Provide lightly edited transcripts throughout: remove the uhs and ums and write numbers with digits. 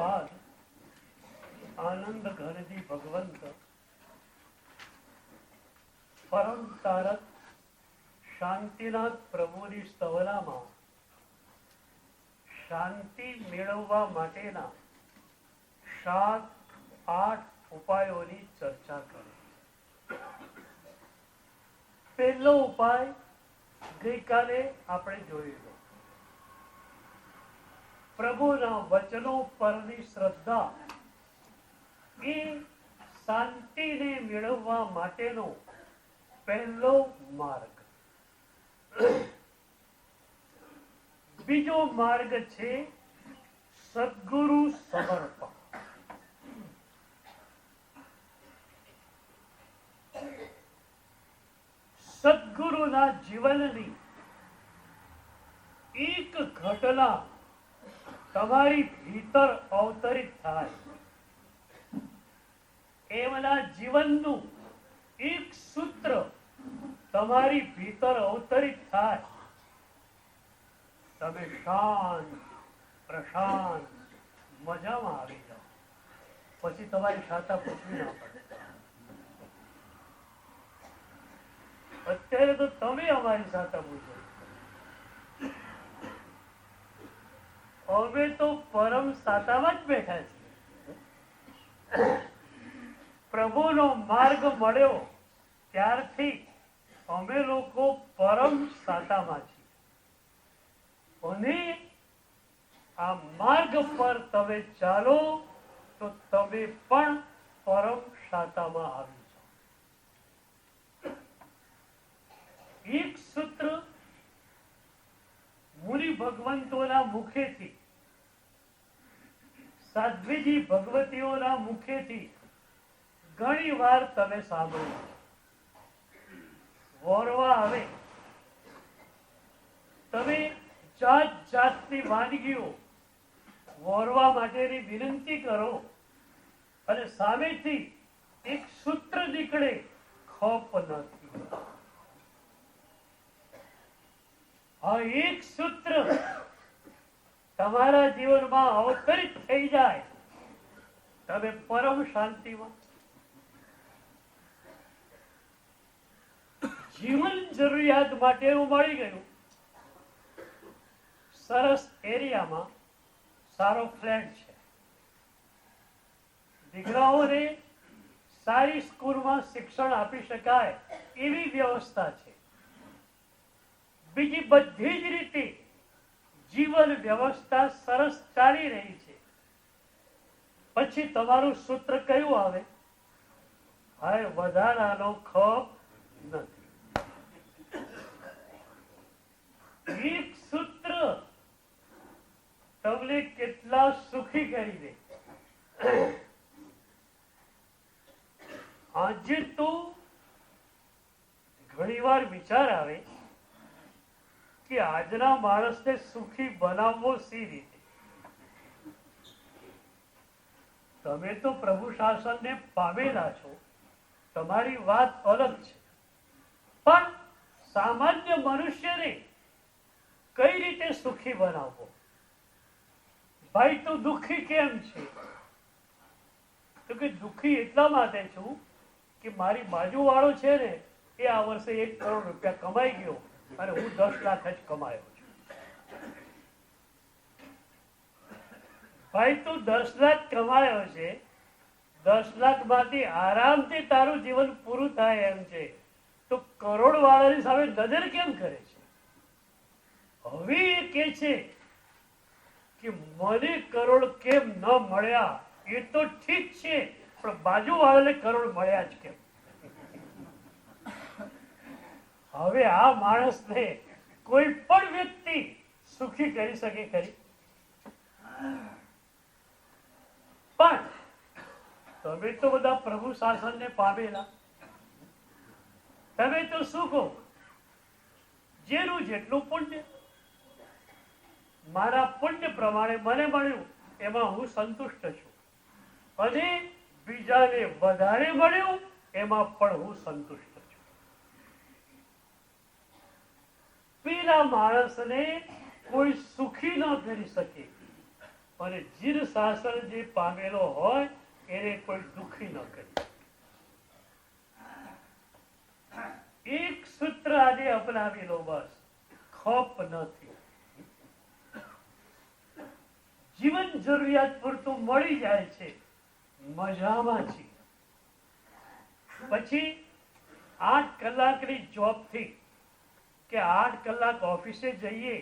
બાદ આનંદ ઘરથી ભગવંત પરમ તારક શાંતિનાથ પ્રભુની સ્તવનામાં શાંતિ મેળવવા માટેના 7-8 ઉપાયોની ચર્ચા કરી. પહેલો ઉપાય ગઈકાલે આપણે જોયેલો. પ્રભુના વચનો પરની શ્રદ્ધા એ શાંતિને મેળવવા માટેનો પહેલો માર્ગ. બીજો માર્ગ છે સદગુરુ સમર્પણ. સદગુરુના જીવનની એક ઘટના તમારી ભીતર અવતરિત થાય, એમના જીવનનું એક સૂત્ર તમારી ભીતર અવતરિત થાય, તમે શાંત પ્રશાંત મજામાં આવી જાઓ. પછી તમારી શાતા પૂછવી ના પડે. અત્યારે તો તમે અમારી સાથે પૂછો. અમે તો પરમ સાતામાં જ બેઠા છીએ. પ્રભુનો માર્ગ મળ્યો ત્યારથી અમે લોકો પરમ સાતામાં છીએ. અને આ માર્ગ પર તમે ચાલો તો તમે પણ પરમ સાતામાં આવી. એક સૂત્ર મુનિ ભગવંતોના મુખેથી, સાધ્વીજી ભગવતીઓના મુખેથી ઘણી વાર તમે સાંભળ્યું. વોરવા આવે, તમે જાત જાતની વાનગીઓ વોરવા માટેની વિનંતી કરો અને સામેથી એક સૂત્ર નીકળે, ખપ નથી. આ એક સૂત્ર તમારા જીવનમાં અવતરિત થઈ જાય, તમે પરમ શાંતિમાં. જીવન જરૂરિયાત માટેનું મળી ગયું. સરસ એરિયામાં સારો ફ્લેટ છે, દીકરાઓને સારી સ્કૂલમાં શિક્ષણ આપી શકાય એવી વ્યવસ્થા છે. બીજી બધી જ રીતે જીવન વ્યવસ્થા સરસ ચાલી રહી છે. પછી તમારું સૂત્ર કયું આવે? હાય, વધારાનો ખપ નથી. એક સૂત્ર તમને કેટલા સુખી કરી દે. આજે તો ઘણી વાર વિચાર આવે કે આજના માણસને સુખી બનાવવો સી રીતે. તમે તો પ્રભુ શાસનને પામેલા છો, તમારી વાત અલગ છે. પણ સામાન્ય મનુષ્યને કઈ રીતે સુખી બનાવવો? ભાઈ, તું દુઃખી કેમ છે? તો કે દુઃખી એટલા માટે છું કે મારી બાજુવાળો છે ને, એ આ વર્ષે 1 કરોડ રૂપિયા કમાઈ ગયો અને હું 10 લાખ જ કમાયો છું. ભાઈ, તું 10 લાખ કમાયો છે, 10 લાખ માંથી આરામથી તારું જીવન પૂરું થાય એમ છે, તો કરોડ વાળાની સામે નજર કેમ કરે છે? હવે એ કે છે કે મને કરોડ કેમ ન મળ્યા, એ તો ઠીક છે, પણ બાજુ વાળાને કરોડ મળ્યા જ કેમ? હવે આ માણસને કોઈ પણ વ્યક્તિ સુખી કરી શકે ખરી? પણ તમે તો બધા પ્રભુ શાસનને પામેલા. તમે તો શું કહો? જેનું જેટલું પુણ્ય. મારા પુણ્ય પ્રમાણે મને મળ્યું, એમાં હું સંતુષ્ટ છું. અને બીજાને વધારે મળ્યું, એમાં પણ હું સંતુષ્ટ છું. પેલા માણસને કોઈ સુખી ન કરી શકે, અને જીર શાસન જે પામેલો હોય એને કોઈ દુખી ન કરે. એક સૂત્ર આજે અપનાવી લો, બસ. ખપ નથી. જીવન જરૂરિયાત પૂરતું મળી જાય છે, મજામાં છે. પછી 8 કલાકની જોબ થી કે 8 કલાક ઓફિસે જઈએ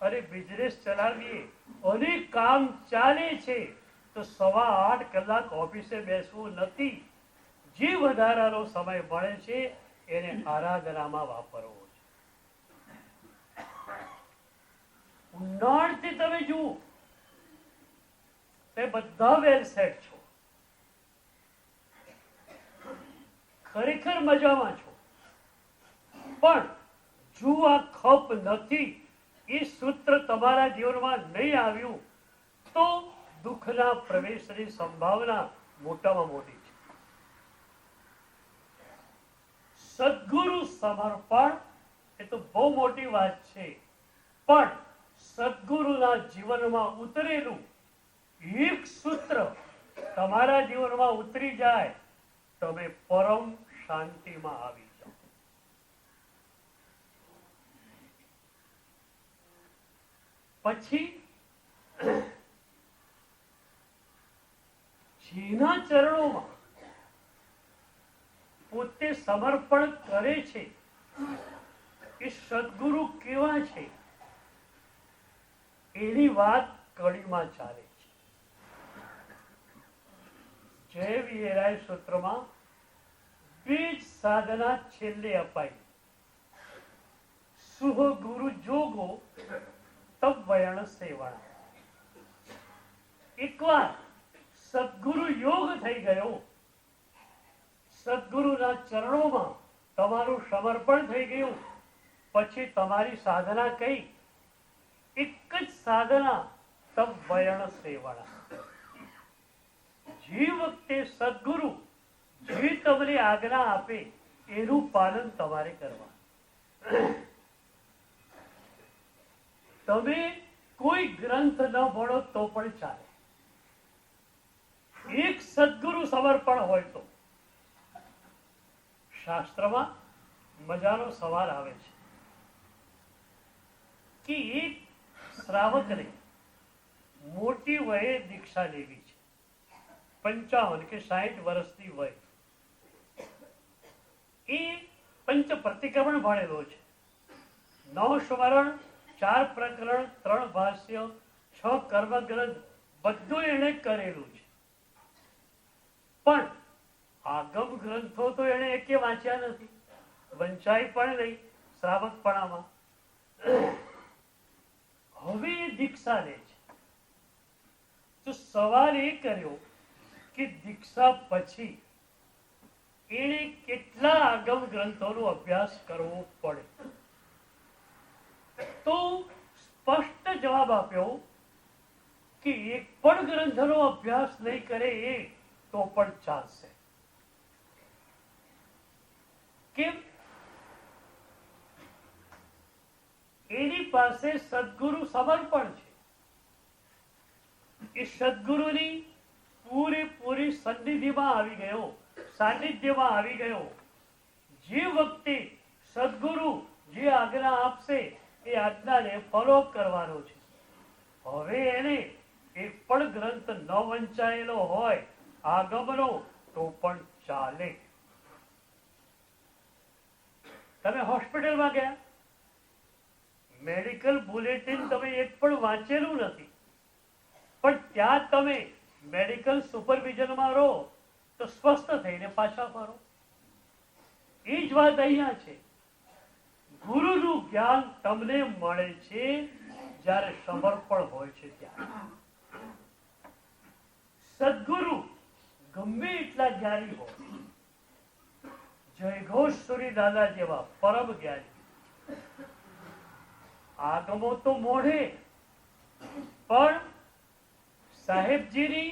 અને બિઝનેસ ચલાવીએ અને કામ ચાલે છે, તો 8.25 કલાક ઓફિસે બેસવું નથી. જે વધારાનો સમય મળે છે એને આરાધનામાં વાપરવો છે. ઊંડાણથી તમે જુઓ, તે બધા વેલ સેટ છો, ખરેખર મજામાં છો. પણ જો આ ખપ નથી, એ સૂત્ર તમારા જીવનમાં નહીં આવ્યું, તો દુઃખના પ્રવેશની સંભાવના મોટામાં મોટી છે. સદગુરુ સમર્પણ એ તો બહુ મોટી વાત છે, પણ સદગુરુના જીવનમાં ઉતરેલું એક સૂત્ર તમારા જીવનમાં ઉતરી જાય, તમે પરમ શાંતિમાં આવી જાઓ. પછી જેના ચરણોમાં પોતે સમર્પણ કરે છે, એ સદગુરુ કેવા છે એની વાત કડીમાં ચાલે છે. જય વિરાય સૂત્રમાં 2 સાધના છેલ્લે અપાઈ. સુહ ગુરુ જોગો તબ વયણ સેવણ. એકવાર સદગુરુ યોગ થઈ ગયો, સદગુરુના ચરણોમાં તમારું સમર્પણ થઈ ગયું, પછી તમારી સાધના કઈ? એક જ સાધના, તબ વયણ સેવણ. જે વખતે સદગુરુ જે તમને આજ્ઞા આપે એનું પાલન તમારે કરવા. તમે કોઈ ગ્રંથ ન ભણો તો પણ ચાલે, એક સદગુરુ સમર્પણ હોય તો. શાસ્ત્રમાં મજાનો સવાલ આવે છે કે એક શ્રાવકને મોટી વયે દીક્ષા લેવી છે, 55 કે 60 વર્ષની વય. એ પંચ પ્રતિક્રમણ ભણેલો છે, 9 સ્મરણ, 4 પ્રકરણ, 3 ભાષ્ય, 6 કર્મગ્રંથ, બધું એને કરેલું છે. પણ આગમ ગ્રંથો તો એને એકે વાંચ્યા નથી, વંચાય પણ નહીં શ્રાવકપણામાં. હવે એ દીક્ષા લે છે, તો સવાલ એ કર્યો કે દીક્ષા પછી એને કેટલા આગમ ગ્રંથોનો અભ્યાસ કરવો પડે? તો સ્પષ્ટ જવાબ આપ્યો કે એક પણ ગ્રંથનો અભ્યાસ નહીં કરે એ તો પણ ચાલશે. કેમ? એની પાસે સદગુરુ સમર્પણ છે. એ સદગુરુની પૂરેપૂરી સન્નિધિમાં આવી ગયો, સાનિધ્યમાં આવી ગયો. જે વખતે સદગુરુ જે આજ્ઞા આપશે એ આજ્ઞાને ફોલો કરવાનો છે. હવે એને એક પણ ગ્રંથ ન વંચાયેલો હોય આગમનો તો પણ ચાલે. તમે હોસ્પિટલમાં ગયા, મેડિકલ બુલેટિન તમે એક પણ વાંચેલું નથી, પણ ત્યાં તમે મેડિકલ સુપરવિઝનમાં રહો તો સ્વસ્થ થઈને પાછા ફરો. એ જ વાત અહીંયા છે. ગુરુનું જ્ઞાન તમને મળે છે જ્યારે સમર્પણ હોય છે ત્યારે. સદગુરુ ગમે એટલા જ્ઞાની હોય, જયઘોષ દાદા જેવા પરમ જ્ઞાની, આગમો તો મોઢે, પણ સાહેબજીની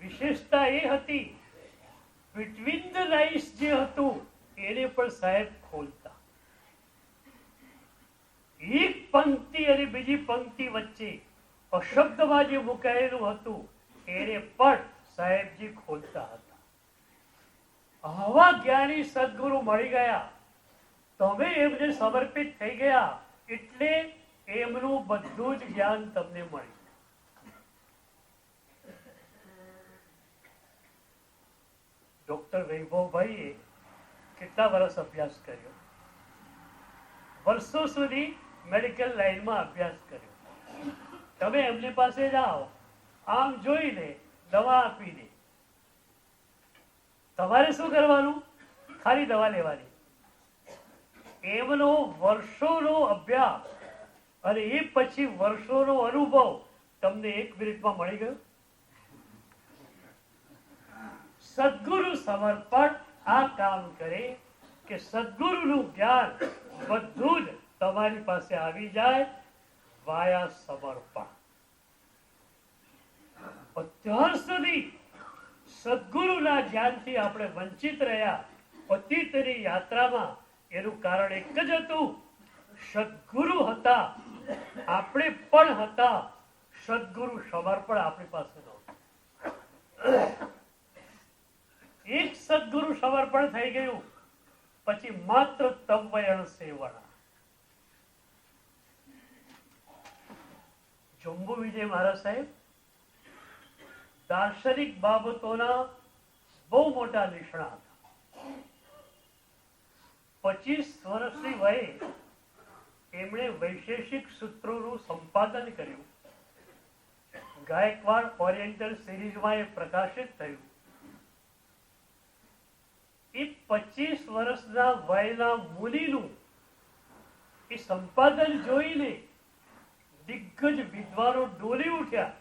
વિશેષતા એ હતી, બિટવીન ધ લાઇન્સ જે હતું એને પણ સાહેબ ખોલતા. એક પંક્તિ અને બીજી પંક્તિ વચ્ચે અશબ્દમાં જે મુકાયેલું હતું એને પણ સાહેબજી ખોલતા હતા. આવા જ્ઞાની સદગુરુ મળી ગયા, તમે એમને સમર્પિત થઈ ગયા એટલે એમનું બધું જ જ્ઞાન તમને મળી. ડોક્ટર વૈભવભાઈએ કેટલા વર્ષ અભ્યાસ કર્યો? વર્ષો સુધી મેડિકલ લાઈનમાં અભ્યાસ કર્યો. તમે એમની પાસે જાઓ, આમ જોઈને દવા આપી દે. તમારે શું કરવાનું? ખાલી દવા લેવાની. એમનો વર્ષોનો અભ્યાસ અને એ પછી વર્ષોનો અનુભવ તમને 1 મિનિટમાં મળી ગયો. સદગુરુ સમર્પણ આ કામ કરે કે સદગુરુનું જ્ઞાન બધું જ તમારી પાસે આવી જાય વાયા સમર્પણ. અત્યાર સુધી સદગુરુના જ્ઞાનથી આપણે વંચિત રહ્યા. અતીતની યાત્રામાં એનું કારણ એક જ હતું, સદગુરુ હતા, આપણે પણ હતા, સદગુરુ સમર્પણ આપણી પાસે નહોતું. એક સદગુરુ સમર્પણ થઈ ગયું પછી માત્ર તવયણ સેવણા. જંબુ વિજય મહારાજ સાહેબ દાર્શનિક બાબતોના બહુ મોટા નિષ્ણાત હતા. 25 વર્ષની વયે એમણે વૈશેષિક સૂત્રોનું સંપાદન કર્યું. ગાયકવાડ ઓરિએન્ટલ સિરીઝમાં એ પ્રકાશિત થયું. એ 25 વર્ષના વયના મુનિનું એ સંપાદન જોઈને દિગ્ગજ વિદ્વાનો ડોલી ઉઠ્યા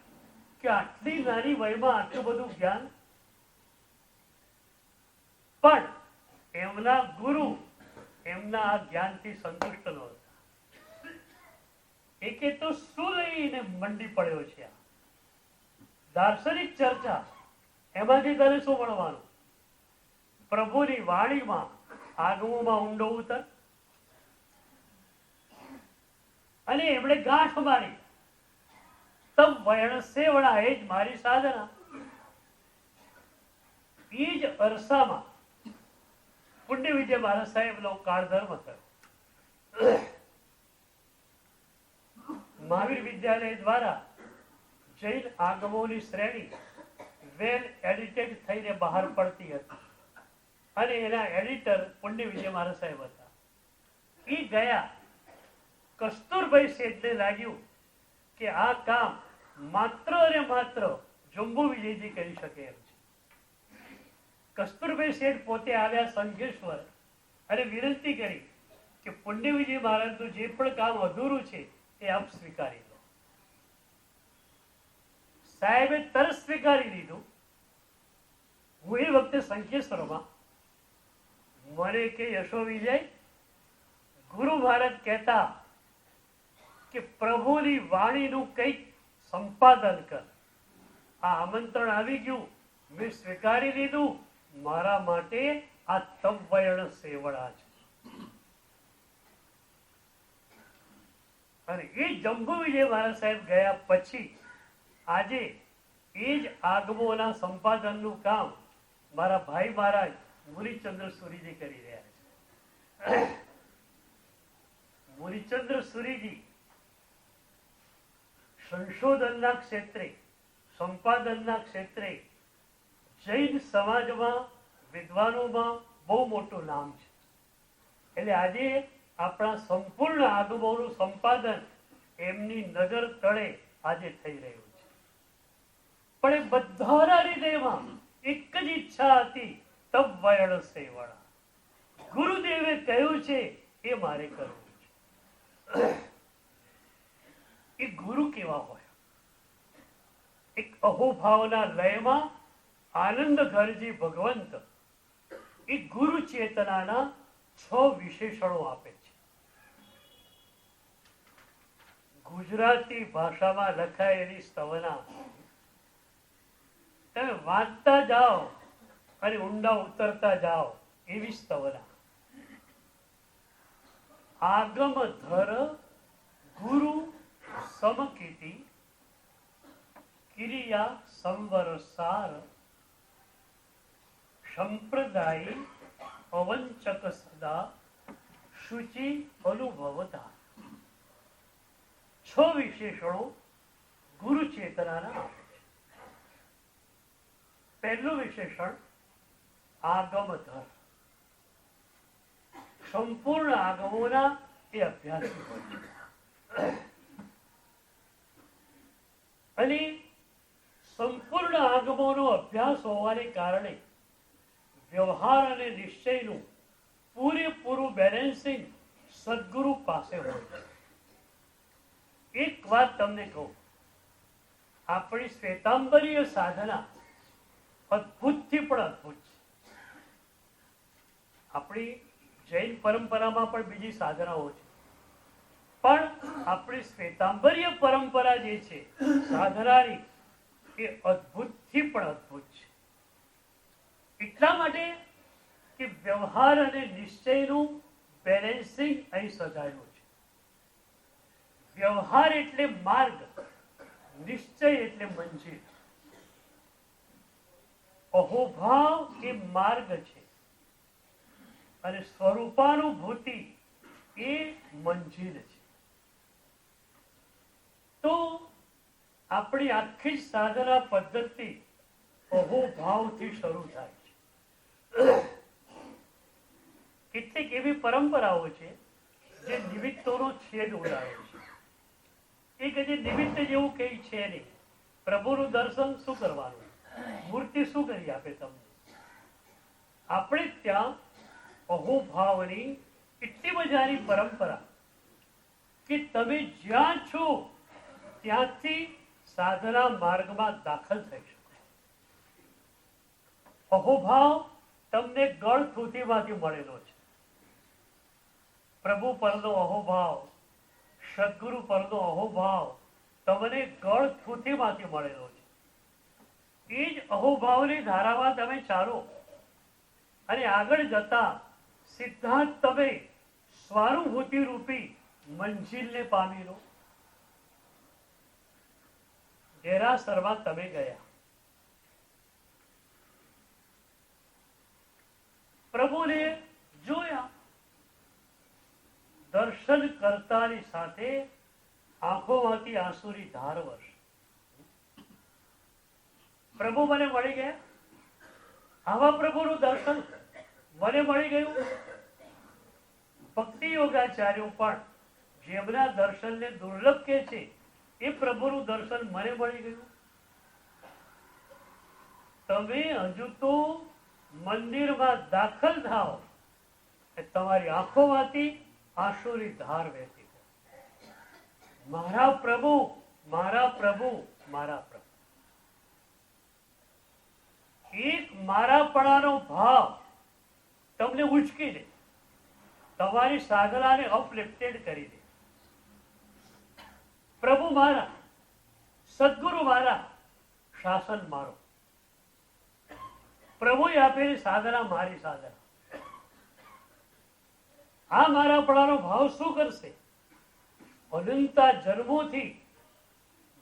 કે આટલી નાની વયમાં આટલું બધું જ્ઞાન. પણ એમના ગુરુ એમના આ જ્ઞાનથી સંતુષ્ટ નહોતા. એકે તો શું લઈને મંડી પડ્યો છે? દાર્શનિક ચર્ચા, એમાંથી તને શું મળવાનું? પ્રભુની વાણીમાં આગમોમાં ઊંડો ઉતર. અને એમણે ગાંઠ મારી, તમ વયણ સેવણા, એ જ મારી સાધના. એ જ અરસામાં પુણ્ય વિજય મહારાજ સાહેબનો કાળધર્મ થયો. મહાવીર વિદ્યાલય દ્વારા જૈન આગમોની શ્રેણી વેલ એડિટેડ થઈને બહાર પડતી હતી અને એના એડિટર પુણ્ય વિજય મહારાજ સાહેબ હતા. એ ગયા. કસ્તુરભાઈ શેઠને લાગ્યું કે આ કામ માત્ર અને માત્ર જંબુ વિજયજી કરી શકે એમ છે. કસ્તુરભાઈ શેઠ પોતે આવ્યા સંઘેશ્વર અને વિનંતી કરી કે પુણ્ય વિજય મહારાજનું જે પણ કામ અધૂરું છે એ આપ સ્વીકારી લો. સાહેબે તરત સ્વીકારી લીધું. હું એ વખતે સંઘેશ્વરમાં, મને કે યશો વિજય, ગુરુ મહારાજ કહેતા કે પ્રભુની વાણીનું કંઈક સંપાદન કર. આ આમંત્રણ આવી ગયું, મેં સ્વીકારી લીધું. મારા માટે આ તવયણ સેવડા છે. અને એ જંબુ વિજય મહારાજ સાહેબ ગયા પછી આજે એ જ આગમોના સંપાદનનું કામ મારા ભાઈ મહારાજ મુનિચંદ્ર સુરીજી કરી રહ્યા છે. મુનિચંદ્ર સુરીજી સંશોધનના ક્ષેત્રે, સંપાદનના ક્ષેત્રે જૈન સમાજમાં, વિદ્વાનોમાં બહુ મોટું નામ છે. એટલે આજે આપણા સંપૂર્ણ આગમોનું સંપાદન એમની નજર તળે આજે થઈ રહ્યું છે. પણ એ બધાના હૃદયમાં એક જ ઈચ્છા હતી, તવયણ સેવણા. ગુરુદેવે કહ્યું છે એ મારે કરવું છે. એ ગુરુ કેવા હોય? એક અહોભાવના લયમાં આનંદ ઘરજી ભગવંત એ ગુરુ ચેતનાના 6 વિશેષણો આપે છે. ગુજરાતી ભાષામાં લખાયેલી સ્તવના તમે વાંચતા જાઓ અને ઊંડા ઉતરતા જાઓ એવી સ્તવના. આગમ ધર ગુરુ સમકીર્તિ કિરિયા સંવર સાર સંપ્રદાયી અવંચક સદા શુચિ અનુભવતા. 6 વિશેષણો ગુરુ ચેતનાના આપે છે. પહેલું વિશેષણ આગમધર. સંપૂર્ણ આગમોના એ અભ્યાસી હોય છે. અને સંપૂર્ણ આગમોનો અભ્યાસ હોવાને કારણે વ્યવહાર અને નિશ્ચયનું પૂરેપૂરું બેલેન્સિંગ સદગુરુ પાસે હોય છે. એક વાત તમને કહું, આપણી શ્વેતાંબરીય સાધના અદ્ભુતથી પણ અદ્ભુત છે. આપણી જૈન પરંપરામાં પણ બીજી સાધનાઓ છે, પણ આપણી શ્વેતાંબરીય પરંપરા જે છે સાધનાની, એ અદ્ભુતથી પણ અદ્ભુત છે. એટલા માટે કે વ્યવહાર અને નિશ્ચયનું બેલેન્સિંગ અહીં સજાયેલું છે. વ્યવહાર એટલે માર્ગ, નિશ્ચય એટલે મંજિલ. અહોભાવ એ માર્ગ છે અને સ્વરૂપાનુભૂતિ એ મંજિલ છે. તો આપણી આખી સાધના પદ્ધતિ અહોભાવથી શરૂ થાય છે. કેટલીક એવી પરંપરાઓ છે જે નિમિત્તોનો છેદ ઉડાડે છે. એ કે જે નિમિત્ત જેવું કઈ છે નહીં. પ્રભુનું દર્શન શું કરવાનું, મૂર્તિ શું કરી આપે તમને? આપણે ત્યાં અહોભાવની એટલી મજાની પરંપરા કે તમે જ્યાં છો ત્યાંથી સાધના માર્ગમાં દાખલ થઈ શકો. અહોભાવ તમને ગળ થૂથીમાંથી મળેલો છે. પ્રભુ પરનો અહોભાવ, સદગુરુ પરનો અહોભાવ તમને ગળ થૂથીમાંથી મળેલો છે. એ જ અહોભાવની ધારામાં તમે ચાલો અને આગળ જતા સિદ્ધાંત તમે સ્વાનુભૂતિ રૂપી મંજિલને પામી લો. દેરાસરમાં તમે ગયા, પ્રભુને જોયા, દર્શન કરતાની સાથે આંખોમાંથી આંસુની ધાર વરસી. પ્રભુ મને મળી ગયા. આવા પ્રભુનું દર્શન મને મળી ગયું. ભક્તિ યોગાચાર્યો પણ જેમના દર્શનને દુર્લભ કે છે, એ પ્રભુનું દર્શન મને મળી ગયું. તમે હજુ તો મંદિરમાં દાખલ થાઓ, તમારી આંખોમાંથી આંસુની ધાર વહેતી. મારા પ્રભુ, મારા પ્રભુ, મારા પ્રભુ. એક મારાપણાનો ભાવ તમને ઉચકી દે, તમારી સાધનાને અપલિફ્ટેડ કરી દે. પ્રભુ મારા, સદગુરુ મારા, શાસન મારો. પ્રભુએ આપેલી સાધના મારી સાધના. આ મારાપણાનો ભાવ શું કરશે? અનંતા જન્મોથી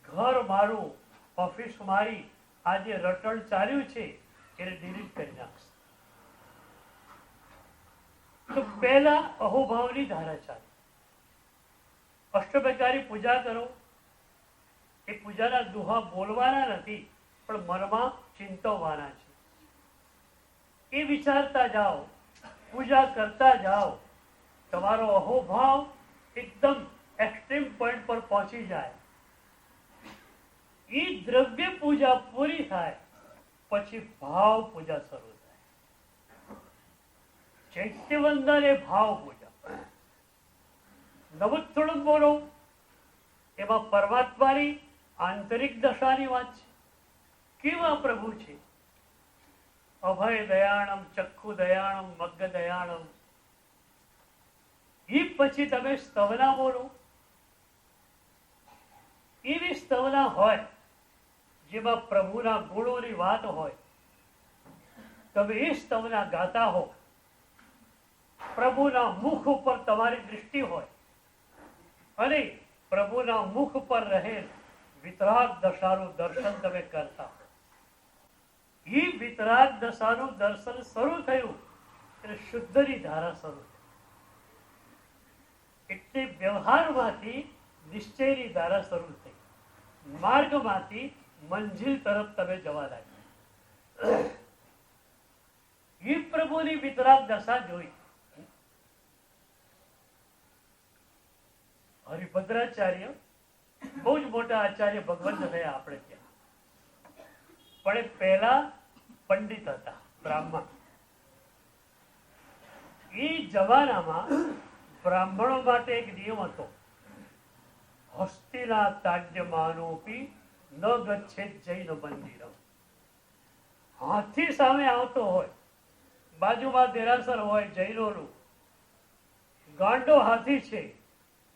ઘર મારું, ઓફિસ મારી, આ જે રટણ ચાલ્યું છે એને ડિલીટ કરી નાખશે. તો પહેલા અહોભાવની ધારા ચાલે. અષ્ટપ્રકારી પૂજા કરો. એ પૂજાના દુહા બોલવાના નથી, પણ મનમાં ચિંતવવાના છે. એ વિચારતા જાઓ, પૂજા કરતા જાઓ, તમારો અહોભાવ એકદમ એક્સ્ટ્રીમ પોઈન્ટ પર પહોંચી જાય. એ દ્રવ્ય પૂજા પૂરી થાય પછી ભાવ પૂજા શરૂ થાય. ચૈત્યવંદન એ ભાવ પૂજા. નવોત્થોડમ બોલો, એમાં પરમાત્માની આંતરિક દશાની વાત છે. કેવા પ્રભુ છે? અભય દયાણમ, ચક્ષુ દયાણમ, મગ્ગ દયાણમ. એ પછી તમે સ્તવના બોલો. એવી સ્તવના હોય જેમાં પ્રભુના ગુણોની વાત હોય. તમે એ સ્તવના ગાતા હો, પ્રભુના મુખ ઉપર તમારી દૃષ્ટિ હોય અને પ્રભુના મુખ પર રહેલ વિતરાગ દશાનું દર્શન તમે કરતા. એ વિતરાગ દશાનું દર્શન શરૂ થયું એટલે શુદ્ધની ધારા શરૂ થઈ. એટલે વ્યવહારમાંથી નિશ્ચયની ધારા શરૂ થઈ. માર્ગમાંથી મંજિલ તરફ તમે જવા લાગ્યા. એ પ્રભુની વિતરાગ દશા જોઈ. હરિભદ્રાચાર્ય બહુ જ મોટા આચાર્ય ભગવંત થયા આપણે ત્યાં, પણ એ પહેલા પંડિત હતા, બ્રાહ્મણ. એ જમાનામાં બ્રાહ્મણો માટે એક નિયમ હતો, હસ્તિના તાડ્યમાનોપી ન ગચ્છેત જૈન મંદિરમ. હાથી સામે આવતો હોય, બાજુમાં દેરાસર હોય જૈનોનું, ગાંડો હાથી છે,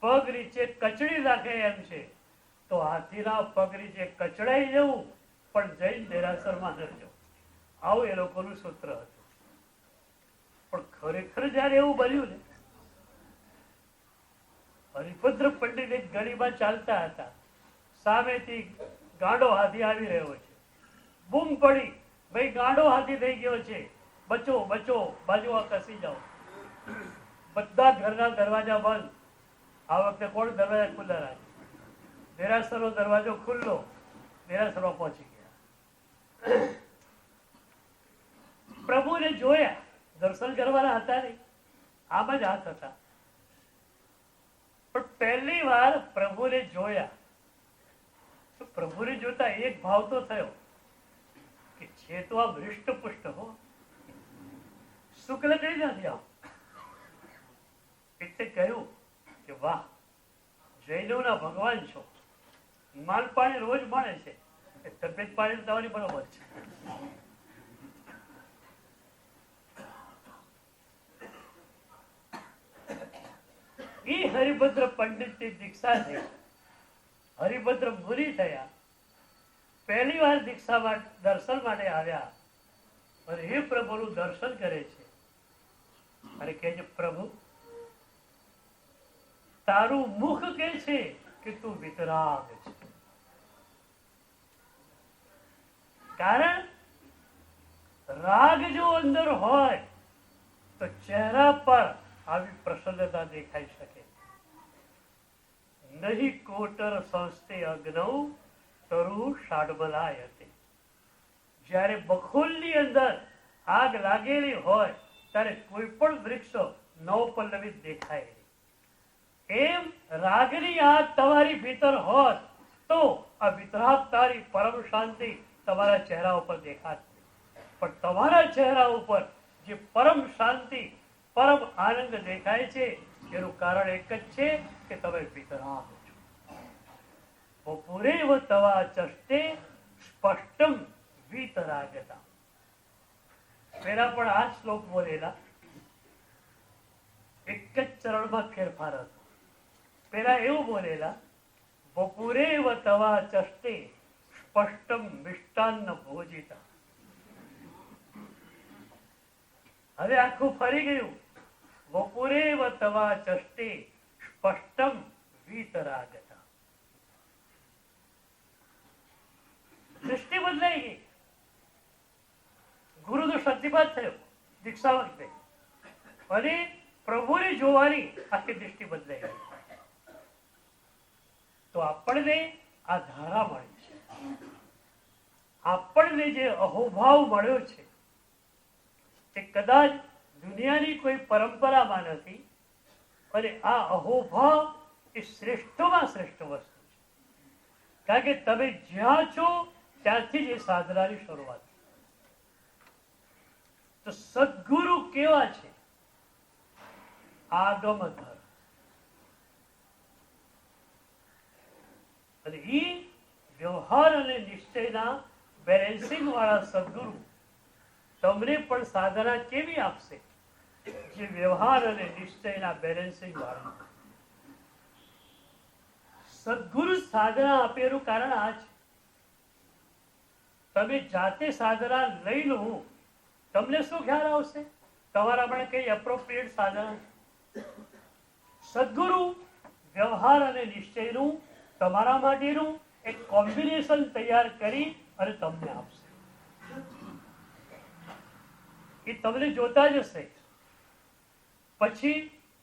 પગ નીચે કચડી નાખે એમ છે, તો હાથીના પગ નીચે કચડાઈ જવું, પણ જૈન દેરાસરમાં ન જવું. આવું એ લોકોનું સૂત્ર હતું. પણ ખરેખર જયારે એવું બન્યું ને, હરિભદ્ર પંડિત એક ગલીમાં ચાલતા હતા, સામેથી ગાંડો હાથી આવી રહ્યો છે. બૂમ પડી, ભાઈ ગાંડો હાથી થઈ ગયો છે, બચો બચો, બાજુમાં કસી જાઓ. બધા ઘરના દરવાજા બંધ. આ વખતે કોણ દરવાજા ખુલ્લા રાખે? દેરાસરનો દરવાજો ખુલ્લો. દેરાસરમાં પહોંચી ગયા. પ્રભુને જોયા, દર્શન કરવાના હતા નહીં, આમ જ હાથ હતા. પણ પહેલી વાર પ્રભુને જોયા તો પ્રભુને જોતા એક ભાવ તો થયો કે છે તો આ હૃષ્ટપુષ્ટ હો, શુક્લ કઈ નથી આમ. એટલે કહ્યું કે વાહ, જૈનોના ભગવાન છો. માલ પાણી રોજ મળે છે, તબિયત પાણી તમારી બરોબર છે. એ હરિભદ્ર પંડિત ની દીક્ષા થઈ, હરિભદ્ર મુનિ થયા. પહેલી વાર દીક્ષા દર્શન માટે આવ્યા અને હે પ્રભુનું દર્શન કરે છે અને કહે છે, પ્રભુ તારું મુખ કે છે કે તું વિતરાગ છે. કારણ રાગ જો અંદર હોય તો ચહેરા પર આવી પ્રસન્નતા દેખાઈ શકે. નહીં કોટર સંસ્થે અગ્નૌ તરુ શાડબલાય હતી. જ્યારે બખોલની અંદર આગ લાગેલી હોય ત્યારે કોઈ પણ વૃક્ષો નવપલ્લવિત દેખાય નહીં. એમ રાગની આગ તમારી ભીતર હોત તો આ વિતરાગ તારી પરમ શાંતિ તમારા ચહેરા ઉપર દેખાત. પણ તમારા ચહેરા ઉપર જે પરમ શાંતિ, પરમ આનંદ દેખાય છે એનું કારણ એક જ છે કે તમે વિતરાગ છો. બપોરેવ તવા ચષ્ટે સ્પષ્ટમ વિતરાગતા. પેલા પણ આ શ્લોક બોલેલા, એક જ ચરણમાં ફેરફાર હતો. પેલા એવું બોલેલા, બપોરેવ તવા ચષ્ટે સ્પષ્ટમ મિષ્ટાન્ન ભોજિતા. હવે આખું ફરી ગયું, બપોરેવ તવા ચષ્ટે સ્પષ્ટમ વિતરાગતા. દૃષ્ટિ બદલાઈ ગઈ. ગુરુનો શક્તિપાત થયો દીક્ષા વખતે અને પ્રભુને જોવાની આખી દૃષ્ટિ બદલાઈ ગઈ. તો આપણને આ ધારા મળી છે, આપણને જે અહોભાવ મળ્યો છે તે કદાચ દુનિયાની કોઈ પરંપરામાં નથી. અને આ અહોભાવ એ શ્રેષ્ઠમાં શ્રેષ્ઠ વસ્તુ છે. કારણ કે તમે જ્યાં છો ત્યાંથી જ એ સાધનાની શરૂઆત. તો સદગુરુ કેવા છે? આગમધર. અને એ વ્યવહાર અને નિશ્ચયના બેલેન્સિંગ વાળા સદગુરુ તમને પણ સાધના કેવી આપશે? જે વ્યવહાર અને નિશ્ચયના બેલેન્સિંગ વાળા. સદગુરુ સાધના આપે એનું કારણ આ છે. તમે જાતે સાધના લઈ લો, તમને શું ખ્યાલ આવશે? તમારા માટે કઈ એપ્રોપ્રિએટ સાધના? સદગુરુ વ્યવહાર અને નિશ્ચયનું તમારા માટેનું એક કોમ્બિનેશન તૈયાર કરી અને તમને આપશે. એ તમને જોતા જ હશે. પછી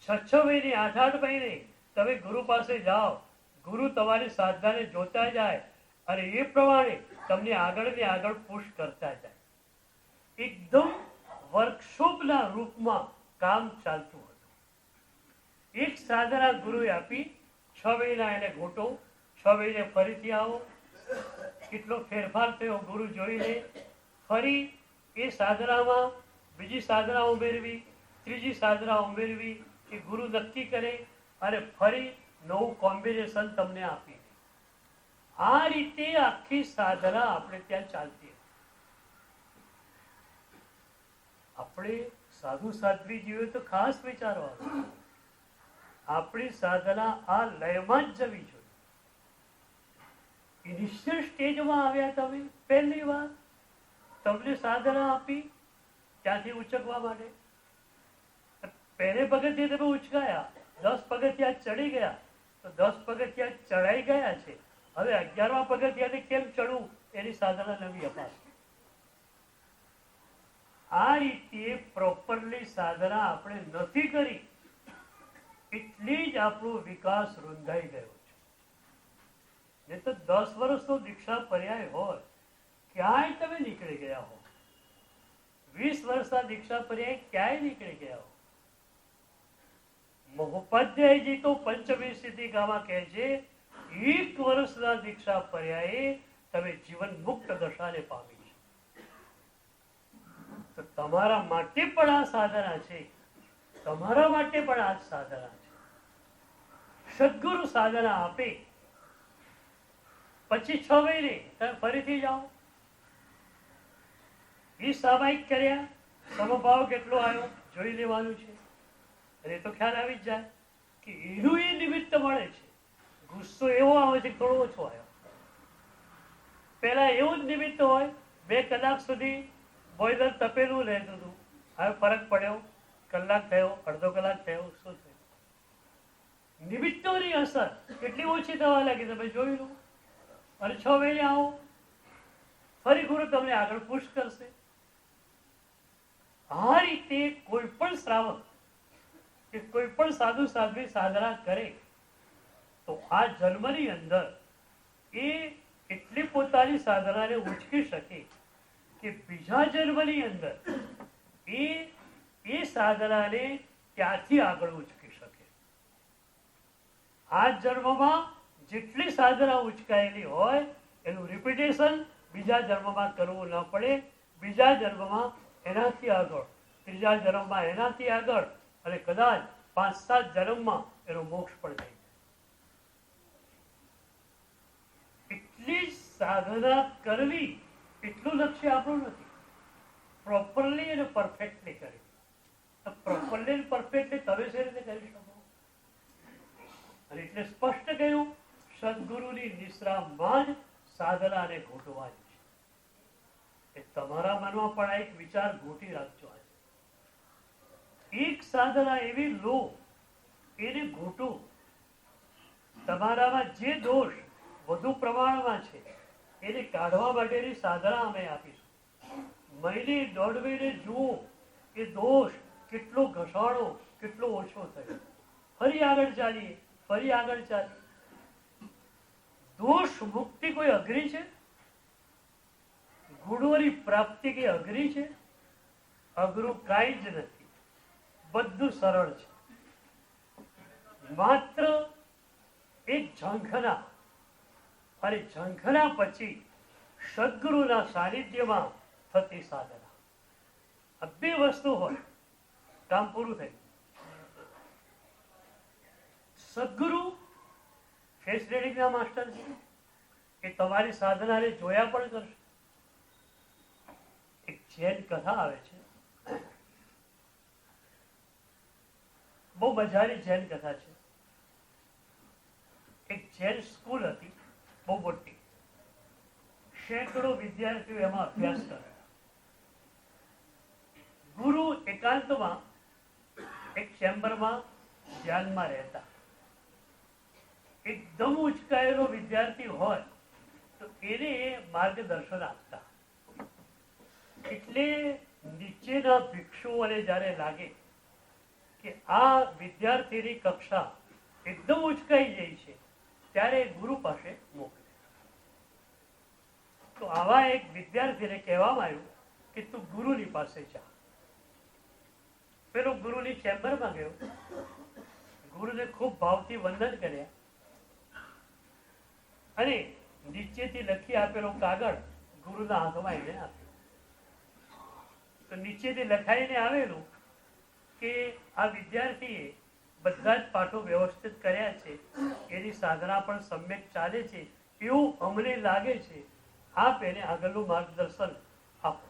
6 મહિને 8 મહિને તમે ગુરુ પાસે જાઓ, ગુરુ તમારી સાધનાને જોતા જાય અને એ પ્રમાણે તમને આગળ ને આગળ પુશ કરતા જાય. એકદમ વર્કશોપના રૂપમાં કામ ચાલતું હતું. એક સાધના ગુરુએ આપી, 6 મહિના એને ઘોટો, 6 મહિને ફરીથી આવો. કેટલો ફેરફાર થયો ગુરુ જોઈ લે. ફરી એ સાધનામાં બીજી સાધના ઉમેરવી, ત્રીજી સાધના ઉમેરવી, એ ગુરુ નક્કી કરે અને ફરી નવું કોમ્બિનેશન તમને આપી. આ રીતે આખી સાધના આપણે ત્યાં ચાલતી. આપણે સાધુ સાધ્વી જીવે તો ખાસ વિચારવાનું, આપણી સાધના આ લયમાં જ જવી જોઈએ. ઇનિશિયલ સ્ટેજમાં આવ્યા તમે, પહેલી વાર તમને સાધના આપી ત્યાંથી ઉચકવા માટે. પહેલે પગથિયે તમે ઉચકાયા, 10 પગથિયા ચડી ગયા, તો 10 પગથિયા ચડાઈ ગયા છે. હવે 11મા પગથિયાથી કેમ ચડવું એની સાધના નવી અપાશે. આ રીતે પ્રોપરલી સાધના આપણે નથી કરી, એટલી જ આપણો વિકાસ રૂંધાઈ ગયો છે. એ તો 10 વર્ષનો દીક્ષા પર્યાય હોય, ક્યાંય તમે નીકળી ગયા હો. 20 વર્ષના દીક્ષા પર્યાય ક્યાંય નીકળી ગયા હો. મહોપાધ્યાયજી તો પંચમી સિદ્ધિ ગામાં કહે છે, 1 વર્ષના દીક્ષા પર્યાયે તમે જીવન મુક્ત દશાને પામી છે. તો તમારા માટે પણ આ સાધના છે, તમારા માટે પણ આ સાધના છે. સદગુરુ સાધના આપે, પછી 6 મહિને તમે ફરીથી જાઓ. એ સામાયિક કર્યા, સમભાવ કેટલો આવ્યો જોઈ લેવાનું છે. અને એ તો ખ્યાલ આવી જ જાય કે એનું એ નિમિત્ત મળે છે. ગુસ્સો એવો આવે છે થોડો ઓછો આવ્યો. પેલા એવું જ નિમિત્ત હોય, 2 કલાક સુધી બોઈલર તપેલું રહેતું હતું, હવે ફરક પડ્યો, કલાક થયો, અડધો કલાક થયો, શું થયું? નિમિત્તોની અસર કેટલી ઓછી થવા લાગી તમે જોઈ લો. અને 6 મહિને આવો, ફરી ગુરુ તમને આગળ પુશ કરશે. આ રીતે કોઈ પણ શ્રાવક કે કોઈ પણ સાધુ સાધ્વી સાધના કરે તો આ જન્મની અંદર એ એટલી પોતાની સાધનાને ઉચકી શકે કે બીજા જન્મની અંદર એ સાધનાને ત્યાંથી આગળ ઉચકી શકે. આ જન્મમાં જેટલી સાધના ઉચકાયેલી હોય એનું રિપીટેશન બીજા જન્મમાં કરવું ન પડે. બીજા જન્મમાં એનાથી આગળ, ત્રીજા જન્મમાં એનાથી આગળ, અને કદાચ 5-7 જન્મમાં એનો મોક્ષ પણ થઈ જાય. એટલી સાધના કરવી એટલું લક્ષ્ય આપણું નથી. પ્રોપરલી અને પરફેક્ટલી કરવી. પ્રોપરલી અને પરફેક્ટલી તમે શી રીતે કરી શકો? અને એટલે સ્પષ્ટ કહ્યું, સદગુરુની નિશ્રામાં જ સાધનાને ઘોટવાની છે. એ તમારા મનમાં પણ આ એક વિચાર ઘોટી રાખજો. આજે એક સાધના એવી લો, એને ઘોટો. તમારામાં જે દોષ વધુ પ્રમાણમાં છે એને કાઢવા માટેની સાધના અમે આપીશું. મહિને 1.5 મહિને જુઓ એ દોષ કેટલો ઘસાડો, કેટલો ઓછો થયો. ફરી આગળ ચાલીએ, ફરી આગળ ચાલીએ. દોષ મુક્તિ કોઈ અઘરી છે? ગુણોની પ્રાપ્તિ કઈ અઘરી છે? અઘરું કાંઈ જ નથી, બધું સરળ છે. માત્ર એક ઝંખના, અને ઝંખના પછી સદગુરુના સાનિધ્યમાં થતી સાધના. આ 2 વસ્તુ હોય, કામ પૂરું થયું. સદગુરુ ફેસ રીડિંગના માસ્ટર છે, એ તમારી સાધનાને જોયા પણ કરશે. એક જૈન કથા આવે છે, બહુ મજાની જૈન કથા છે. એક જૈન સ્કૂલ હતી, બહુ મોટી, સેંકડો વિદ્યાર્થીઓ એમાં અભ્યાસ કરે. ગુરુ એકાંતમાં એક ચેમ્બરમાં ધ્યાનમાં રહેતા. એકદમ ઉચકાયેલો વિદ્યાર્થી હોય તો એને માર્ગદર્શન આપતા. એટલે નીચેના ભિક્ષુઓને જ્યારે લાગે કે આ વિદ્યાર્થીની કક્ષા એકદમ ઉચકાઈ જાય છે, ત્યારે ગુરુ પાસે મોકલે. તો આવા એક વિદ્યાર્થીને કહેવામાં આવ્યું કે તું ગુરુની પાસે જા. પેલો ગુરુની ચેમ્બરમાં ગયો, ગુરુને ખૂબ ભાવથી વંદન કર્યા અને નીચેથી લખી આપેલો કાગળ ગુરુના હાથમાં એને આપ્યો. તો નીચેથી લખાઈને આવેલું કે આ વિદ્યાર્થીએ બધા જ પાઠો વ્યવસ્થિત કર્યા છે, એની સાધના પણ સમ્યક ચાલે છે એવું અમને લાગે છે, આપ એને આગળનું માર્ગદર્શન આપો.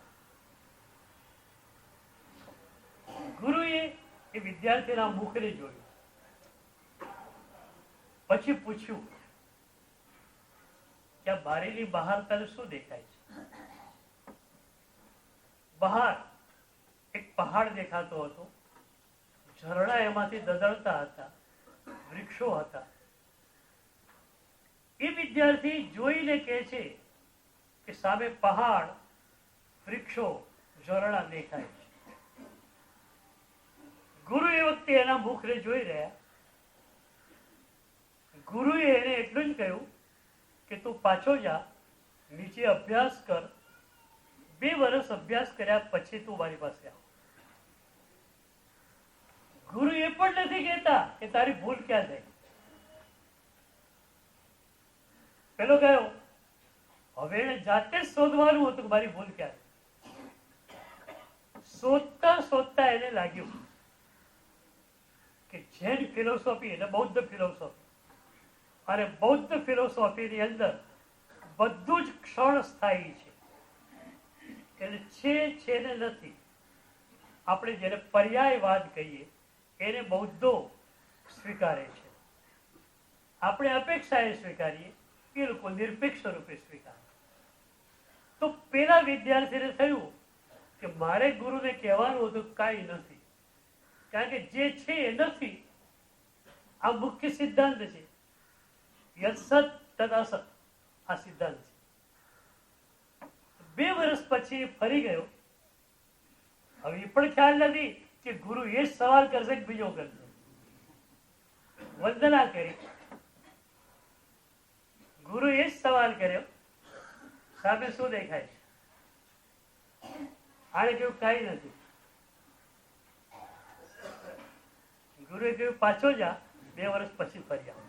ગુરુએ એ વિદ્યાર્થીના મુખને જોયું, પછી પૂછ્યું કે આ બારીની બહાર તને શું દેખાય છે? બહાર એક પહાડ દેખાતો હતો, ઝરણા એમાંથી દદડતા હતા, વૃક્ષો હતા. એ વિદ્યાર્થી જોઈને કહે છે કે સામે પહાડ, વૃક્ષો, ઝરણા દેખાય છે. ગુરુ એ વખતે એના મુખને જોઈ રહ્યા. ગુરુએ એને એટલું જ કહ્યું કે તું પાછો જા, નીચે અભ્યાસ કર, 2 વર્ષ અભ્યાસ કર્યા પછી તું મારી પાસે આવ. ગુરુ એ પણ નથી કહેતા કે તારી ભૂલ ક્યાં થઈ. પેલો ગયો, હવે એને જાતે જ શોધવાનું હતું કે મારી ભૂલ ક્યાં થઈ. શોધતા શોધતા એને લાગ્યું કે જૈન ફિલોસોફી એટલે બૌદ્ધ ફિલોસોફી, અને બૌદ્ધ ફિલોસોફીની અંદર બધું જ ક્ષણ સ્થાયી છે. એટલે છે ને નથી, આપણે જેને પર્યાયવાદ કહીએ એને બૌદ્ધો સ્વીકારે છે. આપણે અપેક્ષાએ સ્વીકારીએ, એ લોકો નિરપેક્ષ રૂપે સ્વીકારે. તો પેલા વિદ્યાર્થીને થયું કે મારે ગુરુને કહેવાનું હતું કાંઈ નથી, કારણ કે જે છે એ નથી. આ મુખ્ય સિદ્ધાંત છે, યત સત તદ અસત, આ સિદ્ધાંત છે. 2 વર્ષ પછી ફરી ગયો. હવે એ પણ ખ્યાલ નથી કે ગુરુ એ જ સવાલ કરશે કે બીજો કરશે. વંદના કરી, ગુરુ એ જ સવાલ કર્યો, સામે શું દેખાય છે? આને કહ્યું કાંઈ નથી. ગુરુએ કહ્યું પાછો જા, 2 વર્ષ પછી ફરી આવ.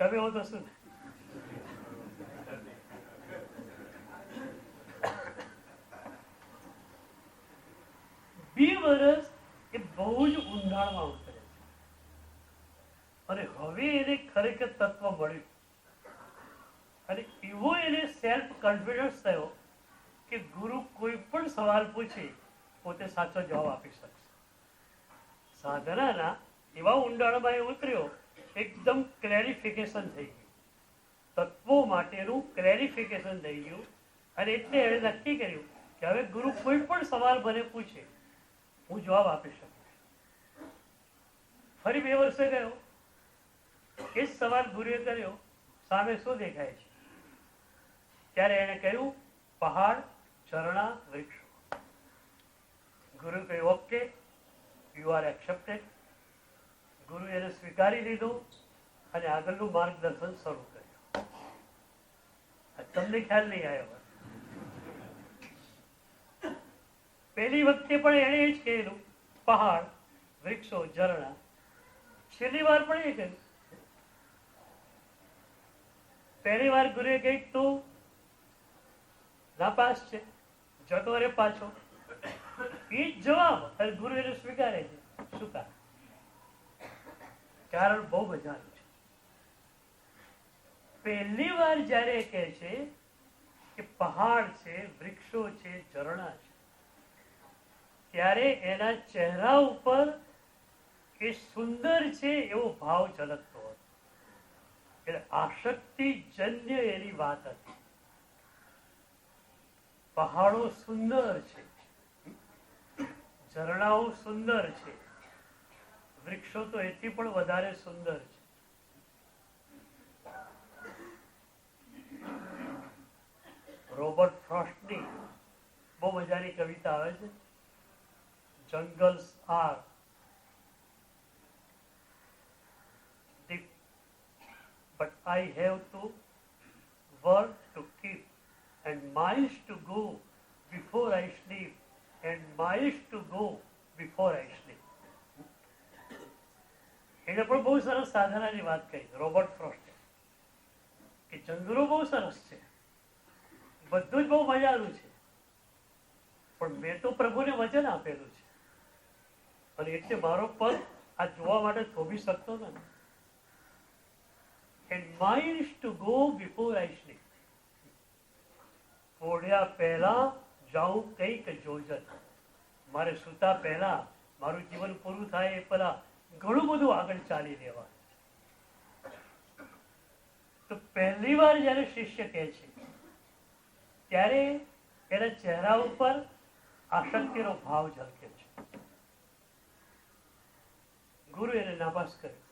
તમે હો તો શું? 2 વર્ષ એ બહુ જ ઊંડાણમાં ઉતરે છે, અને હવે એને ખરેખર તત્વ મળ્યું, અને એવો એને સેલ્ફ કોન્ફિડન્સ થયો કે ગુરુ કોઈ પણ સવાલ પૂછે પોતે સાચો જવાબ આપી શકશે. સાધનાના એવા ઊંડાણમાં એ ઉતર્યો, એકદમ ક્લેરિફિકેશન થઈ ગયું, તત્વો માટેનું ક્લેરિફિકેશન થઈ ગયું. અને એટલે એણે નક્કી કર્યું કે હવે ગુરુ કોઈ પણ સવાલ મને પૂછે હું જવાબ આપી શકું. ફરી 2 વર્ષે ગયો, એ જ સવાલ ગુરુએ કર્યો, સામે શું દેખાય છે? ત્યારે એણે કહ્યું પહાડ, ઝરણા, વૃક્ષો. ગુરુ કહ્યું ઓકે, યુ આર એક્સેપ્ટેડ. ગુરુ એને સ્વીકારી લીધું અને આગળનું માર્ગદર્શન શરૂ કર્યું. તમને ખ્યાલ નહીં આવ્યો? પહેલી વખતે પણ એણે જ કહેલું પહાડ, વૃક્ષો, ઝરણા. છેલ્લી વાર પણ એ કહ્યું. પહેલી વાર ગુરુએ કહ્યું તું નાપાસ છે, જતો રે પાછો. એ જ જવાબ ગુરુ એને સ્વીકારે છે. શું કારણ? બહુ મજાનું છે. પહેલી વાર જયારે કહે છે કે પહાડ છે, વૃક્ષો છે, ઝરણા છે, ત્યારે એના ચહેરા ઉપર એ સુંદર છે એવો ભાવ ઝલકતો હતો. એટલે આસક્તિજન્ય એની વાત હતી. પહાડો સુંદર છે, ઝરણાઓ સુંદર છે, વૃક્ષો તો એથી પણ વધારે સુંદર છે. આવે છે, jungles are deep, but I have to work to keep, and miles to go before I sleep, and miles to go before I sleep. એને પણ બહુ સરસ સાધનાની વાત કહી રોબર્ટ ફ્રોસ્ટે કે જંગલો બહુ સરસ છે, બધું જ બહુ મજાનું છે, પણ મેં તો પ્રભુને વચન આપેલું છે અને એટલે મારો પગ આ જોવા માટે થોભી શકતો નથી. And miles to go before I sleep. ઓઢ્યા પહેલા જાઉં કંઈક જોજન, મારે સૂતા પહેલા મારું જીવન પૂરું થાય એ પહેલા ઘણું બધું આગળ ચાલી લેવાનું. તો પહેલી વાર જયારે શિષ્ય કહે છે ત્યારે એના ચહેરા ઉપર આસક્તિનો ભાવ ઝલકે છે. ગુરુ એને નાપાસ કર્યો.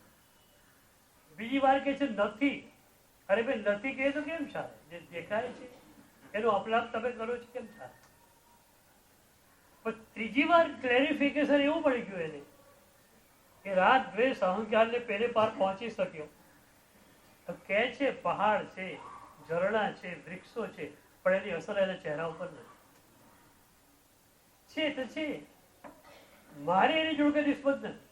બીજી વાર કે છે નથી. અરે ભાઈ નથી કહે તો કેમ ચાલે? જે દેખાય છે એનો અપલાપ તમે કરો છો કેમ ચાલે? પણ ત્રીજી વાર ક્લેરિફિકેશન એવું પડી ગયું એને કે રાગ દ્વેષ અહંકારને પેલે પાર પહોંચી શક્યો. તો કે છે પહાડ છે, ઝરણા છે, વૃક્ષો છે, પણ એની અસર એના ચહેરા ઉપર નથી. છે તો છે, મારે એની જોડે નિસ્બત નથી.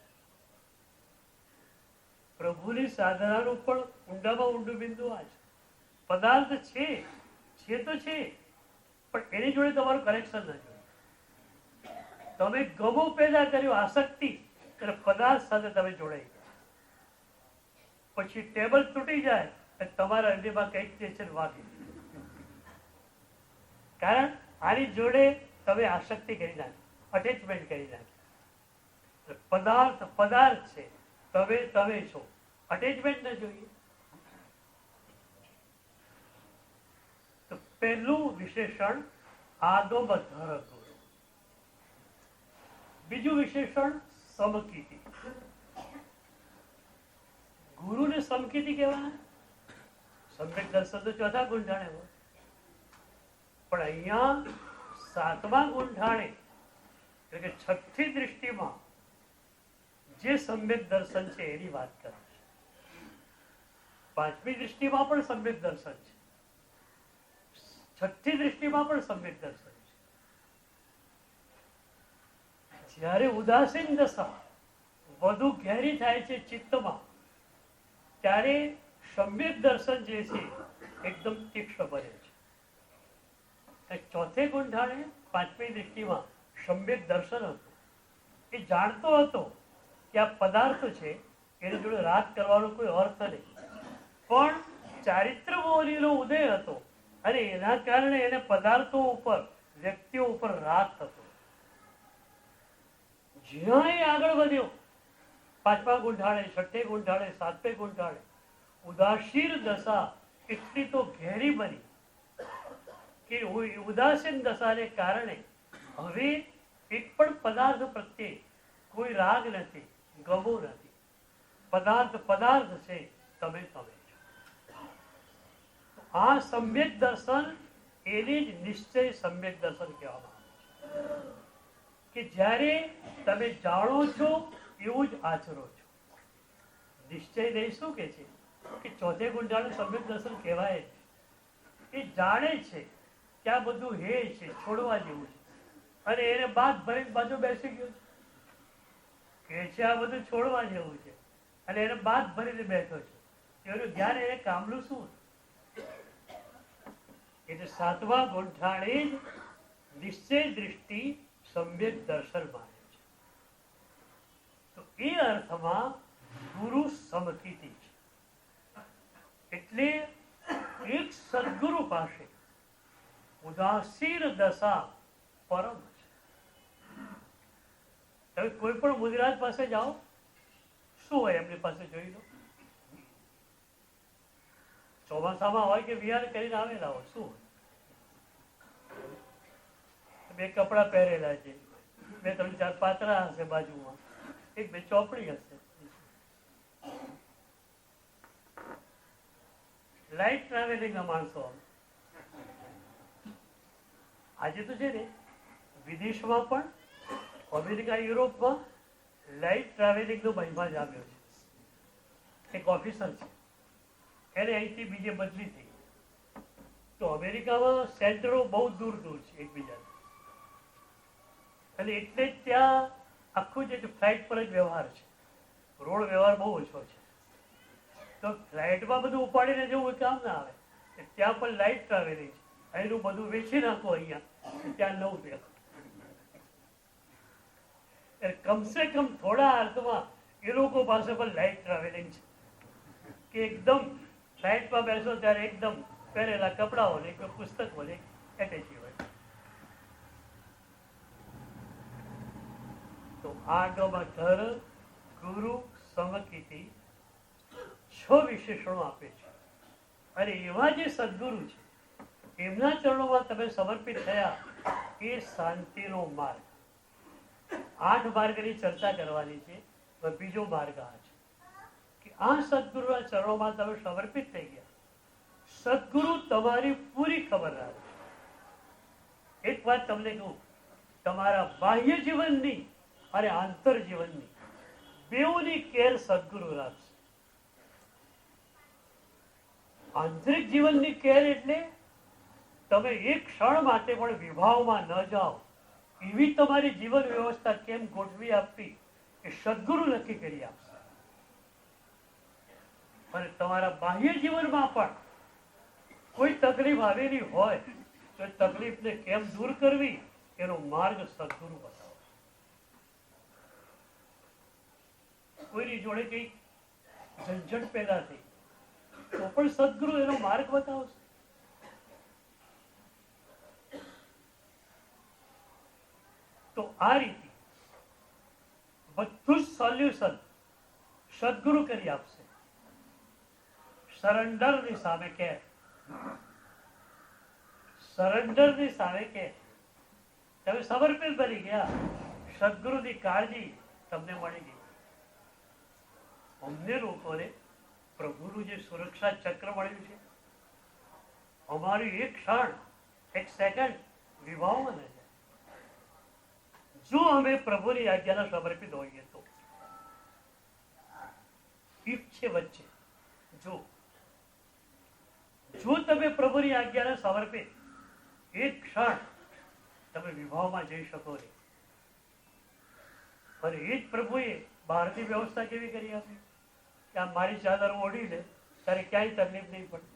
પ્રભુની સાધનાનું પણ ઊંડામાં ઊંડું બિંદુ આ છે. પદાર્થ છે તો છે, પણ એની જોડે તમારું કનેક્શન ના જોઈએ. તમે ગમો પેદા કર્યો આસક્તિ અને પદાર્થ સાથે તમે જોડાઈ ગયા, પછી ટેબલ તૂટી જાય અને તમારા હૃદયમાં કંઈક જે છે વાગી, કારણ આની જોડે તમે આસક્તિ કરી નાખી, અટેચમેન્ટ કરી નાખી. પદાર્થ છે, તમે છો, અટેચમેન્ટ ના જોઈએ. તો પહેલું વિશેષણ આદોબ ધર ગુરુ. બીજું વિશેષણ સમકીતિ. ગુરુને સમકીતિ કહેવાના. સમ્યક દર્શન તો ચોથા ગુંઠાણે હોય, પણ અહીંયા સાતમા ગુંઠાણે એટલે કે છઠ્ઠી દૃષ્ટિમાં જે સમ્યક દર્શન છે એની વાત કરે છે. પાંચમી દૃષ્ટિમાં પણ સમ્યક દર્શન છે, છઠ્ઠી દૃષ્ટિમાં પણ સમ્યક દર્શન છે. જ્યારે ઉદાસીન દશા વધુ ઘેરી થાય છે ચિત્તમાં, ત્યારે સમ્યક દર્શન જે છે એકદમ તીક્ષ્ણ બને છે. ચોથે ગુંઠાણે પાંચમી દૃષ્ટિમાં સમ્યક દર્શન હતું. એ જાણતો હતો કે આ પદાર્થ છે, એની જોડે રાગ કરવાનો કોઈ અર્થ નહીં, પણ ચારિત્ર મોહનીનો ઉદય હતો અને એના કારણે એને પદાર્થો ઉપર, વ્યક્તિઓ ઉપર રાગ થતો. જ્યાં એ આગળ વધ્યો, પાંચમા ગુંઠાણે, છઠ્ઠે ગુંઠાણે, સાતમે ગુંઠાણે, ઉદાસીન દશા એટલી તો ઘેરી બની કે ઉદાસીન દશાને કારણે હવે એક પણ પદાર્થ પ્રત્યે કોઈ રાગ નથી, ગમો નથી. પદાર્થ છે, તમે છો. આ સમ્યક દર્શન એની જ નિશ્ચય સમ્યક દર્શન કહેવામાં આવે છે કે જ્યારે તમે જાણો છો એવું જ આચરો છો. નિશ્ચય નહીં શું કે છે કે ચોથે ગુંઠાળે સમ્યક દર્શન કહેવાય છે. એ જાણે છે કે આ બધું હે છે, છોડવા જેવું છે, અને એને બાદ ભરીને બાજુ બેસી ગયો છે કે આ બધું છોડવા જેવું છે, અને એને બાદ ભરીને બેઠો છે. એનું ધ્યાન એને કામલું શું? એટલે સાતમા ગુંઠાણે નિશ્ચય દૃષ્ટિ સમ્યક દર્શન માને છે. તો એ અર્થમાં ગુરુ સમકીતિ છે. એટલે એક સદગુરુ પાસે ઉદાસીન દશા પરમ છે. તમે કોઈ પણ મુનિરાજ પાસે જાઓ, શું હોય એમની પાસે જોઈ લો. ચોમાસામાં હોય કે વિહાર કરીને આવેલા હોય, શું હોય? બે કપડા પહેરેલા છે, બે ત્રણ ચાર પાતરા હશે બાજુમાં, એક બે ચોપડી હશે, લાઈટ ટ્રાવેલિંગ ના માણસો. આજે તો છે ને વિદેશમાં પણ, અમેરિકા, યુરોપમાં લાઇટ ટ્રાવેલિંગનો મહિમા જામ્યો છે. એક ઓફિસર છે, એને અહીંથી બીજે બદલી થઈ. તો અમેરિકામાં સેન્ટરો બહુ દૂર દૂર છે એકબીજાથી, અને એટલે જ ત્યાં આખું જે ફ્લાઇટ પર જ વ્યવહાર છે, રોડ વ્યવહાર બહુ ઓછો છે. તો ફ્લાઇટમાં બધું ઉપાડીને જવું કામ ના આવે. ત્યાં પણ લાઇટ ટ્રાવેલિંગ છે. અહીંનું બધું વેચી નાખો અહીંયા, ત્યાં નવું દેખો. કમસે કમ થોડા અર્થમાં એ લોકો પાસે પણ લાઇટ ટ્રાવેલિંગ છે કે એકદમ ફ્લાઇટમાં બેસો ત્યારે એકદમ પહેરેલા કપડાઓ ને પુસ્તક વડે એટેચી હોય. તો આગમાં ધર, ગુરુ, સમકીતિ 6 વિશેષણો આપે છે. અને એવા જે સદગુરુ છે એમના ચરણોમાં તમે સમર્પિત થયા, એ શાંતિનો માર્ગ. 8 માર્ગની ચર્ચા કરવાની છે. બીજો માર્ગ આ છે કે આ સદગુરુના ચરણોમાં તમે સમર્પિત થઈ ગયા. સદગુરુ તમારી પૂરી ખબર રાખે. એક વાત તમને કહું, તમારા બાહ્ય જીવનની અને આંતર જીવનની બેઉની કેર સદગુરુ રાખશે. આંતરિક જીવનની કેર એટલે તમે એક ક્ષણ માટે પણ વિભાવમાં ન જાઓ, એવી તમારી જીવન વ્યવસ્થા કેમ ગોઠવી આપવી એ સદગુરુ નક્કી કરી આપશે. અને તમારા બાહ્ય જીવનમાં પણ કોઈ તકલીફ આવેલી હોય તો તકલીફને કેમ દૂર કરવી એનો માર્ગ સદગુરુ બતાવો. કોઈની જોડે કઈ ઝંઝટ પેદા થઈ તો પણ સદગુરુ એનો માર્ગ બતાવશે. તો આ રીતે બધું જ સોલ્યુશન સદગુરુ કરી આપશે. સરેન્ડરની સામે કે સરેન્ડરની સામે કે તમે સમર્પિત બની ગયા, સદગુરુની કાળજી તમને મળી ગઈ. અમને લોકોને પ્રભુનું જે સુરક્ષા ચક્ર મળ્યું છે, અમારી એક ક્ષણ, એક સેકન્ડ વિભાવમાં ન જાય. જો અમે પ્રભુની આજ્ઞાના સમર્પિત હોઈએ તો. ઇફ છે વચ્ચે, જો તમે પ્રભુની આજ્ઞાને સમર્પિત, એક ક્ષણ તમે વિભાવમાં જઈ શકો નહીં. અને એ જ પ્રભુએ બહારની વ્યવસ્થા કેવી કરી આપી કે આ મારી ચાદર ઓઢી લે ત્યારે ક્યાંય તકલીફ નહીં પડે.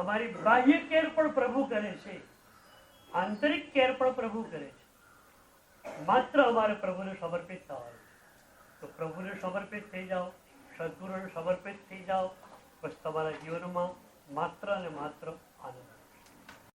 અમારી બાહ્ય કેર પણ પ્રભુ કરે છે, આંતરિક કેર પણ પ્રભુ કરે છે. માત્ર અમારે પ્રભુને સમર્પિત થવાનું. તો પ્રભુને સમર્પિત થઈ જાઓ, સદગુરુને સમર્પિત થઈ જાઓ, બસ તમારા જીવનમાં માત્ર અને માત્ર આનંદ.